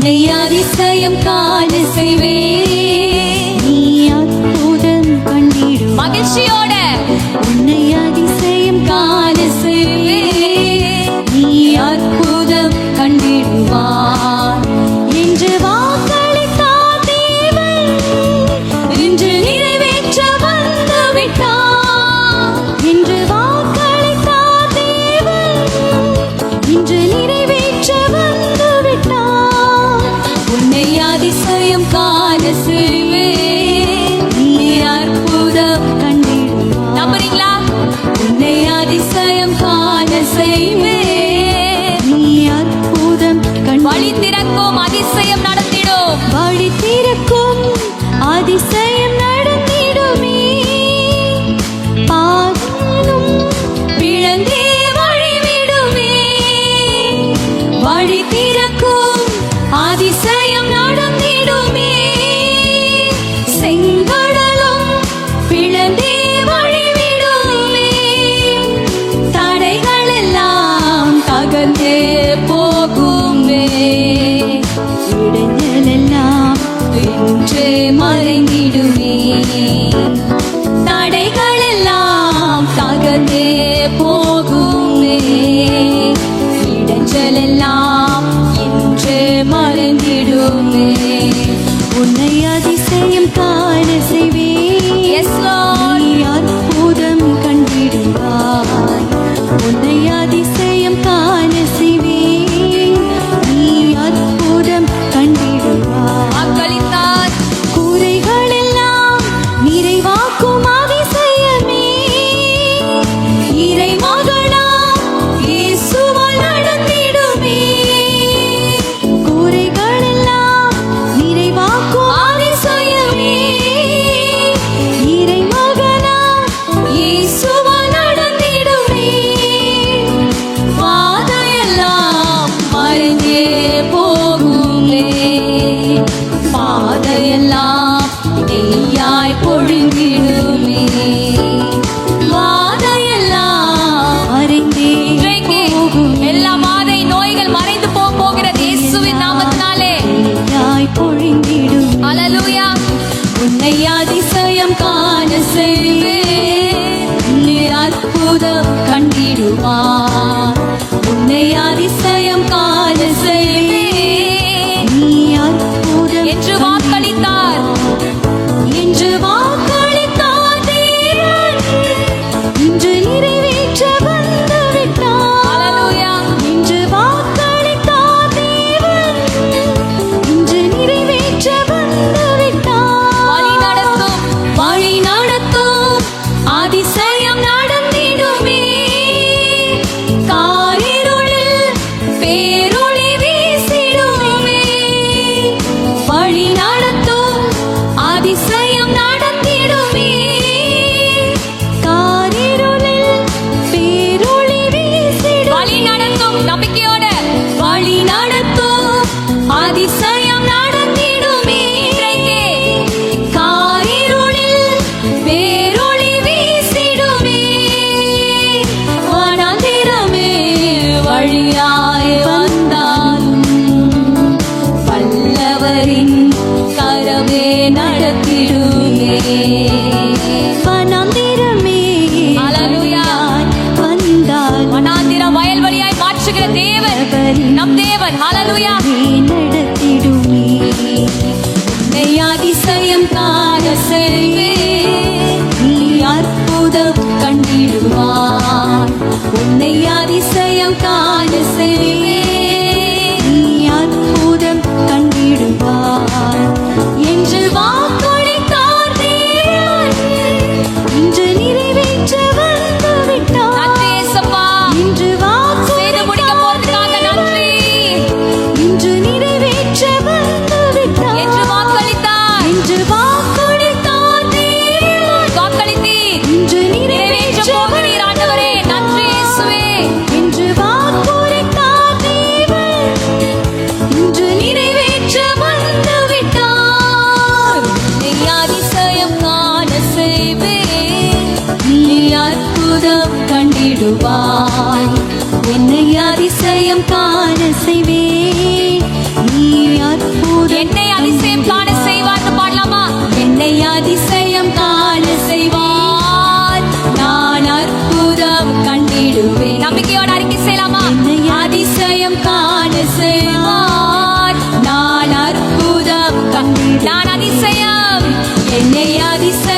உன்னை அதிசயம் காண செய்வேன். நீ அற்புதம் கண்டிடு மகிழ்ச்சியோட உன்னை அதிசயம் காண செய்வேன். நீ அற்புதம் கண்டிடுவார் என்று வாக்களித்தார் தேவன். இன்று நிறைவேற்ற வந்து விட்டார். என்று வாக்களித்தார் தேவன். இன்று நிறைவேற்ற வந்து விட்டார். உன்னை அதிசயம் காண செய்வேன். நீ அற்புதம் கண்டிடுவார். நம்புறீங்களா? உன்னை அதிசயம் காண செய்வேன். நீ அற்புதம் வழி திறக்கும் அதிசயம் நடத்திடும். வழி திறக்கும் அதிசயம் நடத்திடுமே. பாதனும் பிளந்தே வழிவிடுமே. வழி திறக்கும் அதிசயம் நடத்திடுமே. செங்கடலும் பிளந்தே வழிவிடுமே. தடைகள் எல்லாம் தகர்ந்தே போகுமே. இடைஞ்சல் எல்லாம் இன்றே மறைந்திடுமே. தடைகள் எல்லாம் தகர்ந்தே போகுமே. இடைஞ்சல் எல்லாம் இன்றே மறைந்திடுமே. உன்னை அதிசயம் காண செய்வேன். நீ அற்புதம் கண்டிடுவாய். உன்னை அதிசயம் காண செய்வேன். நீ அற்புதம் கண்டிடுவாய். வாக்களித்தார் குறைகள் எல்லாம் நிறைவாக்கும் அதிசயமே. இறை மகனாம் இயேசுவால் நடந்திடுமே. குறைகள் எல்லாம் நிறைவாக்கும் அதிசயமே. இறை மகனாம் இயேசுவால் நடந்திடுமே. பாதையெல்லாம் மறைந்தே போகுமே. பாதையெல்லாம் நெய்யாய் பொழிந்திடுமே. பாதையெல்லாம் மறைந்தே போகுமே. எல்லா பாதை நோய்கள் மறைந்து போகிறது இயேசுவின் நாமத்தினாலே. நெய்யாய் பொழிந்திடும். அல்லேலூயா. உன்னை அதிசயம் காண செய்வேன். நீ அற்புதம் கண்டிடுவார். உன்னை அதிசயம் காண செய்வேன். நீ அற்புதம் என்று வாக்களித்தார். என்று வாக்களித்தார் தேவன். இன்று நிறைவேற்ற வந்து விட்டார். அல்லேலூயா. என்று வாக்களித்தார் தேவன். இன்று நிறைவேற்ற வந்து விட்டார். வழி நடத்தும். வழி நடத்தும் அதிசயம் நடந்திடுமே. காரிருளில் பேரொளி வீசிடுமே. வழி நடத்தும் அதிசயம் நடந்திடுமே. காரிருளில் பேரொளி வீசிடும். வழி நடத்தும் நம்பிக்கையோட. வழி நடத்தும் அதிசயம் நடந்திடுமே. காரிருளில் பேரொளி வீசிடுமே. வனாந்திரமே வழியாய் வந்தாலும் வல்லவரின் கரமே நடத்திடுமே. வனாந்திரமே வந்தால் வனாந்திரம் வயல்வெளியாய் மாற்றுகிற தேவன் நம் தேவன். ஹல்லேலூயா. நடத்திடுமே. உன்னை அதிசயம் காண செய்வேன். நீ அற்புதம் கண்டிடுவார். உன்னை அதிசயம் காண செய்வேன். நீ அற்புதம் கண்டிடுவார். என்று வாக்களித்தார் தேவன். இன்று நிறைவேற்ற வந்து விட்டார். நன்றி இயேசப்பா. இன்று செய்து முடிக்க போறதுக்காக நன்றி. இன்று நிறைவேற்ற வந்து விட்டார். என்று வாக்களித்தார். என்று வாக்களித்தார் தேவன். வாக்களித்தீர். இன்று நிறைவேற்ற போகிறீர் ஆண்டவரே. நன்றி இயேசுவே. என்று வாக்களித்தார் தேவன். இன்று நிறைவேற்ற வந்து விட்டார். உன்னை அதிசயம் காண செய்வேன். நீ அற்புதம் கண்டிடுவாய். என்னை அதிசயம் காண செய்வேன். என்னை அதிசயம்